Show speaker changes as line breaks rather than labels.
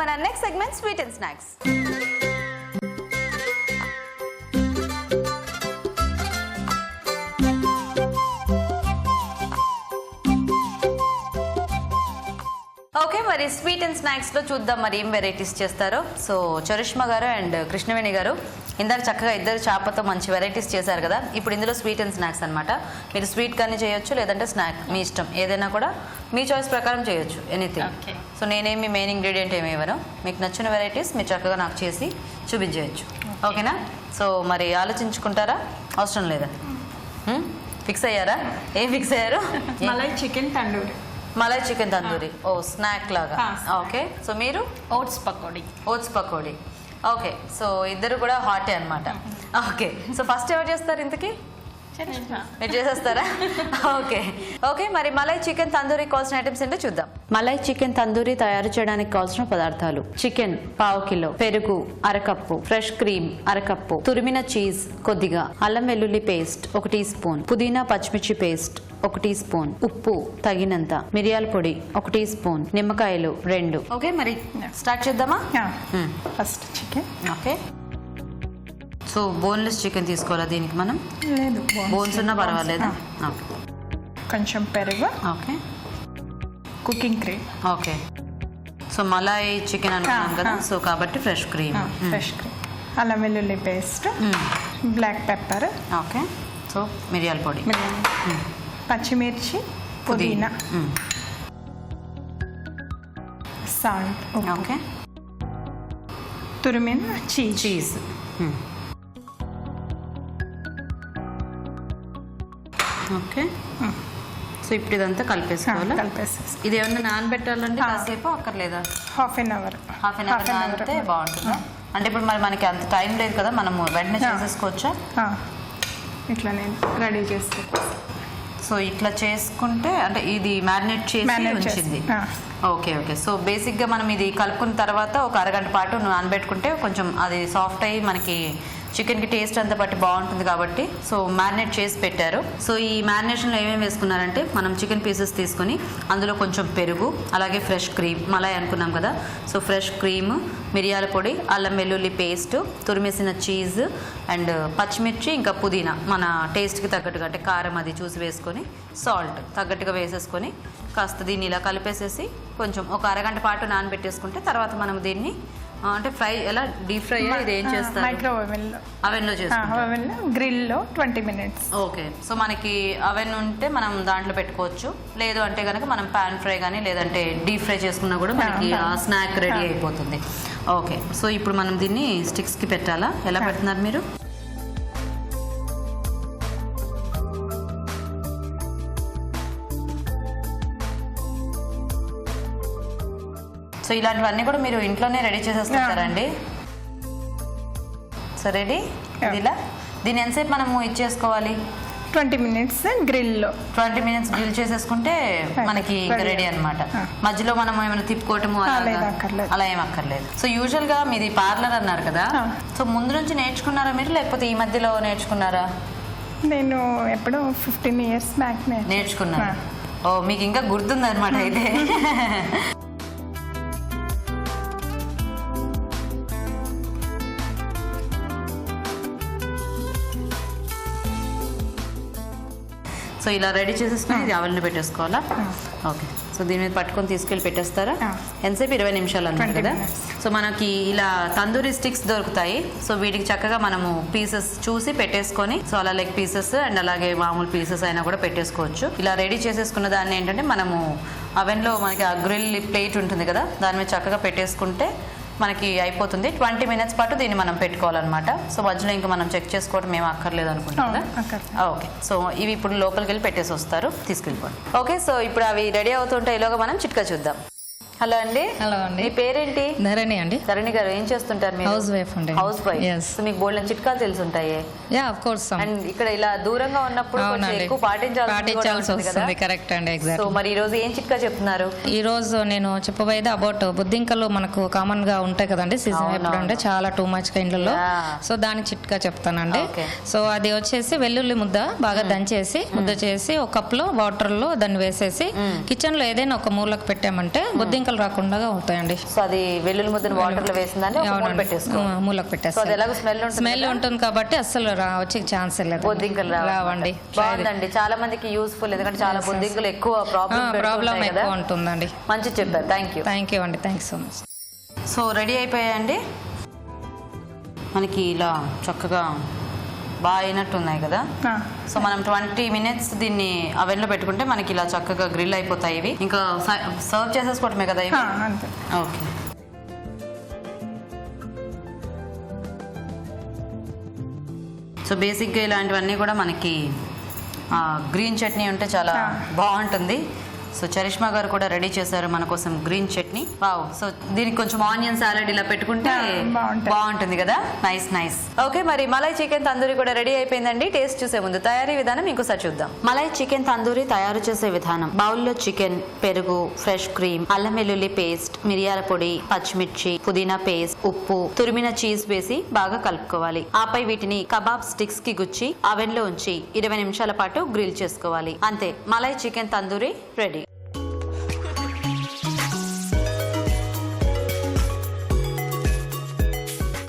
మన next segment sweet and snacks. Okay, మరి sweet and స్నాక్స్లో చూద్దాం మరి ఏం వెరైటీస్ చేస్తారో. సో చరిష్మా గారు అండ్ కృష్ణవేణి గారు ఇందాక చక్కగా ఇద్దరు చేపతో మంచి వెరైటీస్ చేశారు కదా. ఇప్పుడు ఇందులో స్వీట్ అండ్ స్నాక్స్ అనమాట. మీరు స్వీట్ కానీ చేయొచ్చు, లేదంటే స్నాక్ మీ ఇష్టం, ఏదైనా కూడా మీ చాయిస్ ప్రకారం చేయొచ్చు, ఎనీథింగ్. సో నేనేమి మెయిన్ ఇంగ్రీడియంట్ ఏమి ఇవ్వను, మీకు నచ్చిన వెరైటీస్ మీరు చక్కగా నాకు చేసి చూపించేయచ్చు. ఓకేనా? సో మరి ఆలోచించుకుంటారా? అవసరం లేదా? ఫిక్స్ అయ్యారా? ఏం ఫిక్స్ అయ్యారు?
మలై చికెన్ తందూరి.
మలై చికెన్ తందూరి, ఓ స్నాక్ లాగా. ఓకే, సో మీరు
oats pakodi.
Oats pakodi. Okay, so ఇద్దరు కూడా హాటే అనమాట. ఓకే, సో ఫస్ట్ ఎవరు చేస్తారు ఇంతకీ? మీరు చేసేస్తారా? ఓకే ఓకే, మరి మలై చికెన్ తందూరి కావాల్సిన ఐటమ్స్ ఏంటో చూద్దాం. మలై చికెన్ తందూరి తయారు చేయడానికి కావాల్సిన పదార్థాలు: చికెన్ ½ కిలో, పెరుగు అరకప్పు, ఫ్రెష్ క్రీమ్ అరకప్పు, తురిమిన చీజ్ కొద్దిగా, అల్లం వెల్లుల్లి పేస్ట్ 1 టీ స్పూన్, పుదీనా పచ్చిమిర్చి పేస్ట్ 1 టీ స్పూన్, ఉప్పు తగినంత, మిరియాల పొడి 1 టీ స్పూన్, నిమ్మకాయలు 2. ఓకే, మరి స్టార్ట్ చేద్దామా?
First chicken.
Okay, so boneless chicken తీసుకోవాలా దీనికి మనం?
లేదు,
బోన్స్ ఉన్నా పర్వాలేదా?
కొంచెం పెరుగు.
Okay,
cooking cream.
Okay, so Malay chicken అనుకున్నాం కదా, సో కాబట్టి ఫ్రెష్ క్రీమ్.
ఫ్రెష్ క్రీమ్, అల్లం వెల్లుల్లి paste, black pepper.
Okay, so మిరియాల పొడి,
పచ్చిమిర్చి, పుదీనా, సాల్ట్.
ఓకే,
తురిమిన చీజ్.
ఓకే, సో ఇప్పుడు ఇదంతా కలిపేసుకోవాలి.
కలిపేసేసి
ఇది ఏమన్నా నానబెట్టాలంటే కాసేపు అక్కర్లేదా?
హాఫ్ అన్ అవర్
నానితే బాగుంటుందా? అంటే ఇప్పుడు మరి మనకి అంత టైం లేదు కదా, మనము వెంటనే చేసేసుకోవచ్చా?
ఇట్లా నేను రెడీ చేసుకో.
సో ఇట్లా చేసుకుంటే అంటే ఇది మ్యారినేట్ చేసి ఉంచింది. ఓకే ఓకే, సో బేసిక్గా మనం ఇది కలుపుకున్న తర్వాత ఒక అరగంట పాటు నానబెట్టుకుంటే కొంచెం అది సాఫ్ట్ అయ్యి మనకి చికెన్కి టేస్ట్ అంతా బట్టి బాగుంటుంది కాబట్టి సో మ్యారినేట్ చేసి పెట్టారు. సో ఈ మ్యారినేషన్లో ఏమేమి వేసుకున్నారంటే మనం చికెన్ పీసెస్ తీసుకొని అందులో కొంచెం పెరుగు, అలాగే ఫ్రెష్ క్రీమ్, మలై అనుకున్నాం కదా, సో ఫ్రెష్ క్రీమ్, మిరియాల పొడి, అల్లం వెల్లుల్లి పేస్ట్, తురిమేసిన చీజ్ అండ్ పచ్చిమిర్చి, ఇంకా పుదీనా మన టేస్ట్కి తగ్గట్టుగా అంటే కారం అది చూసి వేసుకొని, సాల్ట్ తగ్గట్టుగా వేసేసుకొని కాస్త దీన్ని ఇలా కలిపేసేసి కొంచెం ఒక అరగంట పాటు నానబెట్టేసుకుంటే తర్వాత మనం దీన్ని అంటే ఫ్రై ఎలా డీప్ ఫ్రై ఇది ఏం చేస్తారు?
మైక్రోవేవ్ అవెన్లో
చేస్తాం,
గ్రిల్లో 20 minutes.
ఓకే, సో మనకి అవెన్ ఉంటే మనం దాంట్లో పెట్టుకోవచ్చు, లేదు అంటే కనుక మనం పాన్ ఫ్రై కానీ లేదంటే డీప్ ఫ్రై చేసుకున్నా కూడా మనకి స్నాక్ రెడీ అయిపోతుంది. ఓకే, సో ఇప్పుడు మనం దీన్ని స్టిక్స్కి పెట్టాలా? ఎలా పెడుతున్నారు మీరు? సో ఇలాంటివన్నీ కూడా మీరు ఇంట్లోనే రెడీ చేసేసుకుంటారండి? సో రెడీ ఇలా దీన్ని ఎంతసేపు మనము ఇచ్చేసుకోవాలి?
20 minutes గ్రిల్లో.
20 minutes గ్రిల్ చేసేసుకుంటే మనకి రెడీ అనమాట. మధ్యలో మనం ఏమైనా తిప్పుకోవటము అలా ఏం అక్కర్లేదు. సో యూజువల్ గా మీది పార్లర్ అన్నారు కదా, సో ముందు నుంచి నేర్చుకున్నారా మీరు, లేకపోతే ఈ మధ్యలో నేర్చుకున్నారా?
నేను ఎప్పుడో 15 years బ్యాక్
నేర్చుకున్నాను. ఓ, మీకు ఇంకా గుర్తుంది అనమాట అయితే. సో ఇలా రెడీ చేసేసుకుని ఇది అవెన్లో పెట్టేసుకోవాలా? ఓకే, సో దీని మీద పట్టుకొని తీసుకెళ్ళి పెట్టేస్తారా? ఎంతసేపు? 20 నిమిషాలు అన్నారు కదా. సో మనకి ఇలా తందూరి స్టిక్స్ దొరుకుతాయి. సో వీటికి చక్కగా మనము పీసెస్ చూసి పెట్టేసుకొని, సో అలా లెగ్ పీసెస్ అండ్ అలాగే మామూలు పీసెస్ అయినా కూడా పెట్టేసుకోవచ్చు. ఇలా రెడీ చేసేసుకున్న దాన్ని ఏంటంటే మనము అవెన్లో మనకి ఆ గ్రిల్ ప్లేట్ ఉంటుంది కదా, దాని మీద చక్కగా పెట్టేసుకుంటే మనకి అయిపోతుంది. 20 minutes పాటు దీన్ని మనం పెట్టుకోవాలన్నమాట. సో మధ్యలో ఇంకా మనం చెక్ చేసుకోవడం ఏం అక్కర్లేదు అనుకుంటాం కదా. ఓకే, సో ఇవి ఇప్పుడు లోపలికి వెళ్ళి పెట్టేసి వస్తారు, తీసుకెళ్ళిపోండి. ఓకే, సో ఇప్పుడు అవి రెడీ అవుతుంటే ఈలోగా మనం చిట్కా చూద్దాం. హలో అండి.
హలో అండి.
మీ పేరేంటి?
ధరణి అండి.
ధరణి గారు ఏం చేస్తుంటారు మీరు?
హౌస్ వైఫ్ అండి.
Housewife. సో మీకు బోల్డెన్ చిట్కాలు తెలుసుంటాయి.
Yeah, of course.
అండ్ ఇక్కడ ఇలా దూరంగా ఉన్నప్పుడు కొంచెం ఎక్కువ పాటించాల్సి
వస్తుంది. కరెక్ట్ అండి, ఎగ్జాక్ట్.
సో మరి ఈ రోజు ఏం చిట్కా చెప్తున్నారు?
ఈ రోజు నేను చెప్పబోయేది అబౌట్ బొద్దింకలు మనకు కామన్ గా ఉంటాయి కదండి, సీజన్ ఎప్పుడు అంటే చాలా టూ మచ్ గా ఇండ్లలో. సో దానికి చిట్కా చెప్తానండి. సో అది వచ్చేసి వెల్లుల్లి ముద్ద బాగా దంచేసి ముద్ద చేసి ఒక కప్ లో వాటర్ లో దాన్ని వేసేసి కిచెన్ లో ఏదైనా ఒక మూలకు పెట్టామంటే బొద్దింకలు బొద్దింకలు రాకుండా అవుతాయండి.
సో అది వెల్లుల్లి ముద్దని వాటర్ లో వేసిందంటే
మూలకు పెట్టేస్తాం. స్మెల్ ఉంటుంది కాబట్టి అస్సలు వచ్చే ఛాన్స్ లేదు,
బొద్దింకలు
రావండి.
బాగుందండి, చాలా మందికి యూస్ఫుల్, ఎందుకంటే చాలా బొద్దింకలు ఎక్కువ ప్రాబ్లం
ఎక్కువ ఉంటుందండి.
మంచి చెప్పారు, థ్యాంక్ యూ
అండి, thanks so much.
So ready అయిపోయాయండి మనకి, ఇలా చక్కగా బాగా అయినట్టు ఉన్నాయి కదా. సో మనం 20 minutes దీన్ని అవెన్లో పెట్టుకుంటే మనకి ఇలా చక్కగా గ్రిల్ అయిపోతాయి ఇవి. ఇంకా సర్వ్ చేసేసుకోవటమే కదా ఇవి. ఓకే, సో బేసిక్గా ఇలాంటివన్నీ కూడా మనకి గ్రీన్ చట్నీ ఉంటే చాలా బాగుంటుంది. సో చరిష్మా గారు కూడా రెడీ చేశారు మన కోసం గ్రీన్ చట్నీ. వావ్, సో దీనికి కొంచెం ఆనియన్ సాలడ్ ఇలా పెట్టుకుంటే బాగుంటుంది కదా. నైస్. ఓకే, మరి మలై చికెన్ తందూరి కూడా రెడీ అయిపోయిందండి. టేస్ట్ చూసే ముందు తయారీ విధానం ఇంకోసారి చూద్దాం. మలై చికెన్ తందూరి తయారు చేసే విధానం: బౌల్లో చికెన్, పెరుగు, ఫ్రెష్ క్రీమ్, అల్లం వెల్లుల్లి పేస్ట్, మిరియాల పొడి, పచ్చిమిర్చి, పుదీనా పేస్ట్, ఉప్పు, తురిమిన చీజ్ వేసి బాగా కలుపుకోవాలి. ఆపై వీటిని కబాబ్ స్టిక్స్ కి గుచ్చి అవెన్ లో ఉంచి 20 నిమిషాల పాటు గ్రిల్ చేసుకోవాలి. అంతే, మలై చికెన్ తందూరి రెడీ.